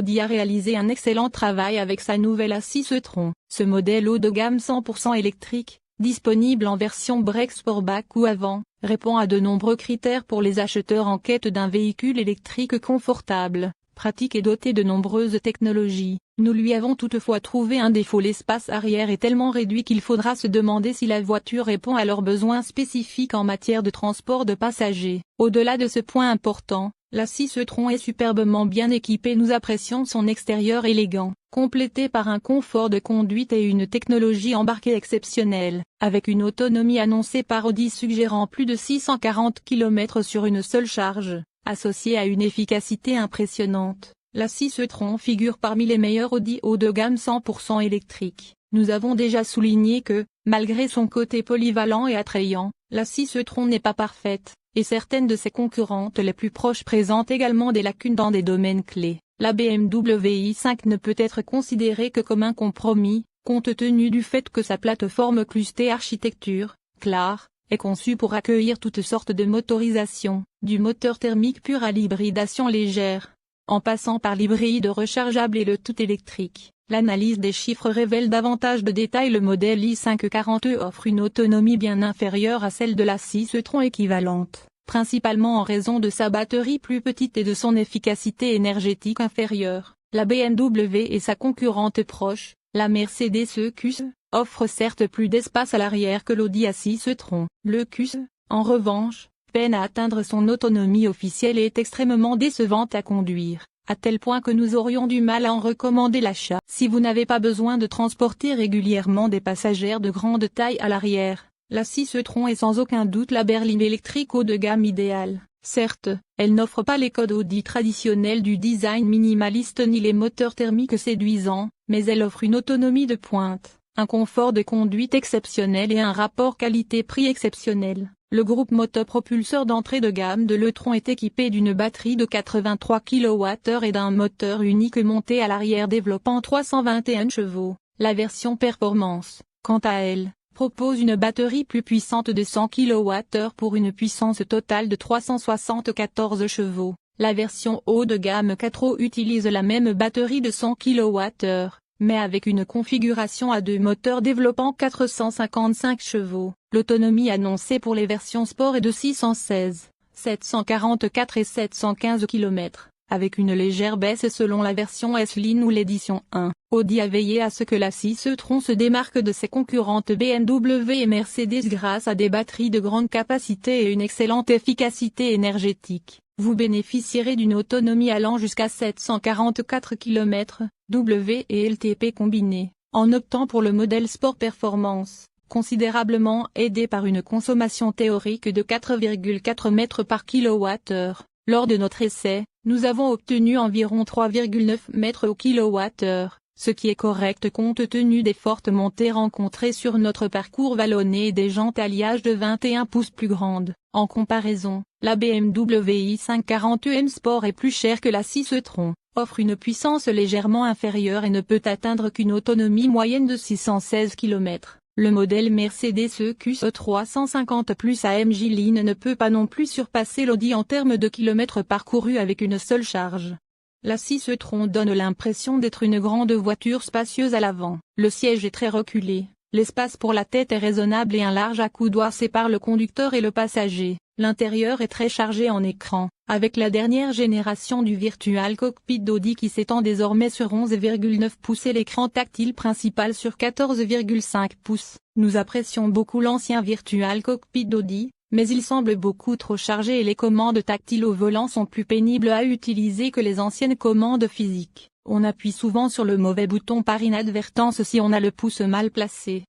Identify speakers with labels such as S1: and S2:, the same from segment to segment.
S1: Audi a réalisé un excellent travail avec sa nouvelle A6 e-tron. Ce modèle haut de gamme 100% électrique, disponible en version break sportback ou avant, répond à de nombreux critères pour les acheteurs en quête d'un véhicule électrique confortable, pratique et doté de nombreuses technologies. Nous lui avons toutefois trouvé un défaut: l'espace arrière est tellement réduit qu'il faudra se demander si la voiture répond à leurs besoins spécifiques en matière de transport de passagers. Au-delà de ce point important, l'A6 e-tron est superbement bien équipée. Nous apprécions son extérieur élégant, complété par un confort de conduite et une technologie embarquée exceptionnelle, avec une autonomie annoncée par Audi suggérant plus de 640 km sur une seule charge, associée à une efficacité impressionnante. L'A6 e-tron figure parmi les meilleurs Audi haut de gamme 100% électrique. Nous avons déjà souligné que, malgré son côté polyvalent et attrayant, l'A6 e-tron n'est pas parfaite, et certaines de ses concurrentes les plus proches présentent également des lacunes dans des domaines clés. La BMW i5 ne peut être considérée que comme un compromis, compte tenu du fait que sa plateforme clustée architecture, CLAR, est conçue pour accueillir toutes sortes de motorisations, du moteur thermique pur à l'hybridation légère, en passant par l'hybride rechargeable et le tout électrique. L'analyse des chiffres révèle davantage de détails. Le modèle i5 40e offre une autonomie bien inférieure à celle de la 6 e-tron équivalente, principalement en raison de sa batterie plus petite et de son efficacité énergétique inférieure. La BMW et sa concurrente proche, la Mercedes EQS, offrent certes plus d'espace à l'arrière que l'Audi A6 e-tron. Le EQS, en revanche, peine à atteindre son autonomie officielle et est extrêmement décevante à conduire, à tel point que nous aurions du mal à en recommander l'achat. Si vous n'avez pas besoin de transporter régulièrement des passagers de grande taille à l'arrière, la 6 e-tron est sans aucun doute la berline électrique haut de gamme idéale. Certes, elle n'offre pas les codes Audi traditionnels du design minimaliste ni les moteurs thermiques séduisants, mais elle offre une autonomie de pointe, un confort de conduite exceptionnel et un rapport qualité-prix exceptionnel. Le groupe motopropulseur d'entrée de gamme de l'e-tron est équipé d'une batterie de 83 kWh et d'un moteur unique monté à l'arrière développant 321 chevaux. La version performance, quant à elle, propose une batterie plus puissante de 100 kWh pour une puissance totale de 374 chevaux. La version haut de gamme 4 utilise la même batterie de 100 kWh, mais avec une configuration à deux moteurs développant 455 chevaux. L'autonomie annoncée pour les versions sport est de 616, 744 et 715 km, avec une légère baisse selon la version S-Line ou l'édition 1. Audi a veillé à ce que la 6 e-tron se démarque de ses concurrentes BMW et Mercedes grâce à des batteries de grande capacité et une excellente efficacité énergétique. Vous bénéficierez d'une autonomie allant jusqu'à 744 km, W et LTP combinés, en optant pour le modèle Sport Performance, considérablement aidé par une consommation théorique de 4,4 mètres par kWh. Lors de notre essai, nous avons obtenu environ 3,9 mètres au kWh, ce qui est correct compte tenu des fortes montées rencontrées sur notre parcours vallonné et des jantes alliage de 21 pouces plus grandes. En comparaison, la BMW i5 40e Sport est plus chère que la 6 e-tron, offre une puissance légèrement inférieure et ne peut atteindre qu'une autonomie moyenne de 616 km. Le modèle Mercedes EQS 350 Plus AMG Line ne peut pas non plus surpasser l'Audi en termes de kilomètres parcourus avec une seule charge. La 6 e-tron donne l'impression d'être une grande voiture spacieuse à l'avant. Le siège est très reculé, l'espace pour la tête est raisonnable et un large accoudoir sépare le conducteur et le passager. L'intérieur est très chargé en écran, avec la dernière génération du Virtual Cockpit d'Audi qui s'étend désormais sur 11,9 pouces et l'écran tactile principal sur 14,5 pouces. Nous apprécions beaucoup l'ancien Virtual Cockpit d'Audi, mais il semble beaucoup trop chargé et les commandes tactiles au volant sont plus pénibles à utiliser que les anciennes commandes physiques. On appuie souvent sur le mauvais bouton par inadvertance si on a le pouce mal placé.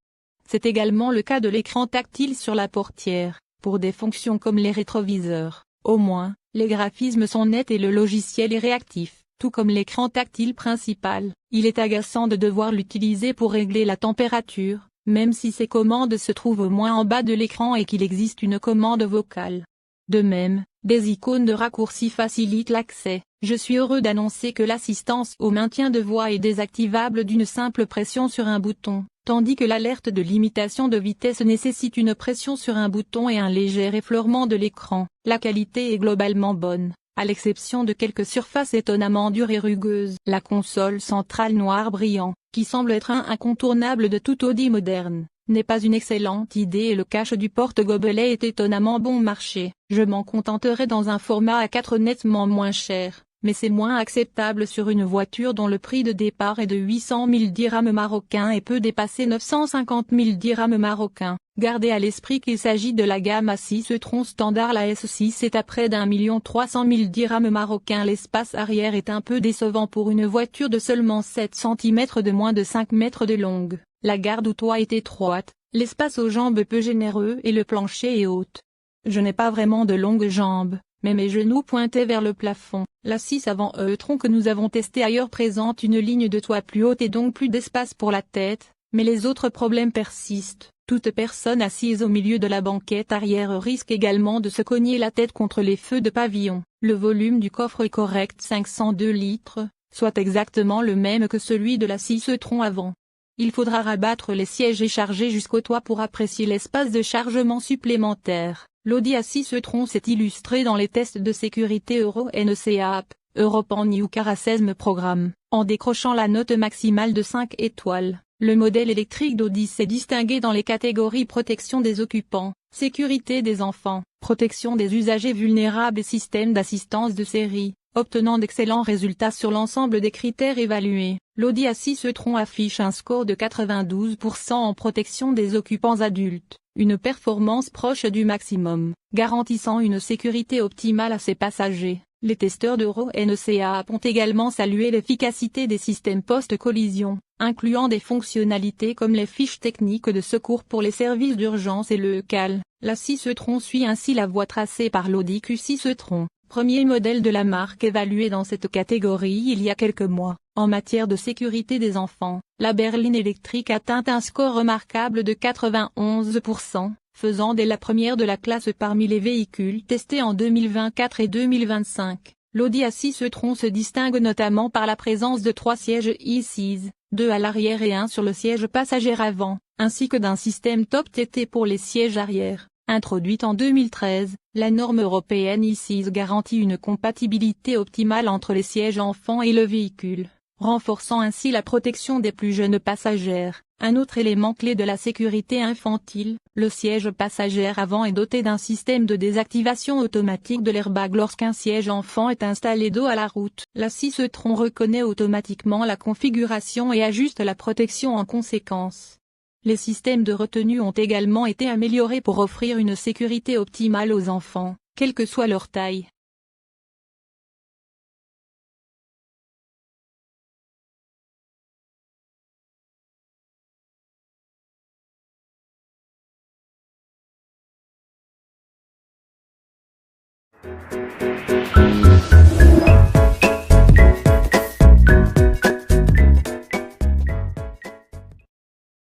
S1: C'est également le cas de l'écran tactile sur la portière, pour des fonctions comme les rétroviseurs. Au moins, les graphismes sont nets et le logiciel est réactif, tout comme l'écran tactile principal. Il est agaçant de devoir l'utiliser pour régler la température, même si ces commandes se trouvent au moins en bas de l'écran et qu'il existe une commande vocale. De même, des icônes de raccourci facilitent l'accès. Je suis heureux d'annoncer que l'assistance au maintien de voix est désactivable d'une simple pression sur un bouton, tandis que l'alerte de limitation de vitesse nécessite une pression sur un bouton et un léger effleurement de l'écran. La qualité est globalement bonne. à l'exception de quelques surfaces étonnamment dures et rugueuses. La console centrale noir brillant, qui semble être un incontournable de tout Audi moderne, n'est pas une excellente idée et le cache du porte-gobelet est étonnamment bon marché. Je m'en contenterai dans un format A4 nettement moins cher, mais c'est moins acceptable sur une voiture dont le prix de départ est de 800 000 dirhams marocains et peut dépasser 950 000 dirhams marocains. Gardez à l'esprit qu'il s'agit de la gamme A6 e-tron standard. La S6 est à près d'1 300 000 dirhams marocains. L'espace arrière est un peu décevant pour une voiture de seulement 7 cm de moins de 5 mètres de longue. La garde au toit est étroite, l'espace aux jambes peu généreux et le plancher est haute. Je n'ai pas vraiment de longues jambes, mais mes genoux pointaient vers le plafond. La 6 avant e-tron que nous avons testé ailleurs présente une ligne de toit plus haute et donc plus d'espace pour la tête, mais les autres problèmes persistent. Toute personne assise au milieu de la banquette arrière risque également de se cogner la tête contre les feux de pavillon. Le volume du coffre est correct, 502 litres, soit exactement le même que celui de la 6 e-tron avant. Il faudra rabattre les sièges et charger jusqu'au toit pour apprécier l'espace de chargement supplémentaire. L'Audi A6 e-tron s'est illustré dans les tests de sécurité Euro NCAP, European New Car Assessment Programme, en décrochant la note maximale de 5 étoiles. Le modèle électrique d'Audi s'est distingué dans les catégories protection des occupants, sécurité des enfants, protection des usagers vulnérables et système d'assistance de série, obtenant d'excellents résultats sur l'ensemble des critères évalués. L'Audi A6 e-tron affiche un score de 92% en protection des occupants adultes, une performance proche du maximum, garantissant une sécurité optimale à ses passagers. Les testeurs d'Euro NCAP ont également salué l'efficacité des systèmes post-collision, incluant des fonctionnalités comme les fiches techniques de secours pour les services d'urgence et le CAL. La 6 e-tron suit ainsi la voie tracée par l'Audi Q6 e-tron, premier modèle de la marque évalué dans cette catégorie il y a quelques mois. En matière de sécurité des enfants, la berline électrique atteint un score remarquable de 91%, faisant d'elle la première de la classe parmi les véhicules testés en 2024 et 2025. L'Audi A6 e-tron se distingue notamment par la présence de 3 sièges e-Seize, 2 à l'arrière et 1 sur le siège passager avant, ainsi que d'un système Top TT pour les sièges arrière. Introduite en 2013, la norme européenne e-Seize garantit une compatibilité optimale entre les sièges enfants et le véhicule, renforçant ainsi la protection des plus jeunes passagères. Un autre élément clé de la sécurité infantile, le siège passager avant est doté d'un système de désactivation automatique de l'airbag lorsqu'un siège enfant est installé dos à la route. La 6 e-tron reconnaît automatiquement la configuration et ajuste la protection en conséquence. Les systèmes de retenue ont également été améliorés pour offrir une sécurité optimale aux enfants, quelle que soit leur taille.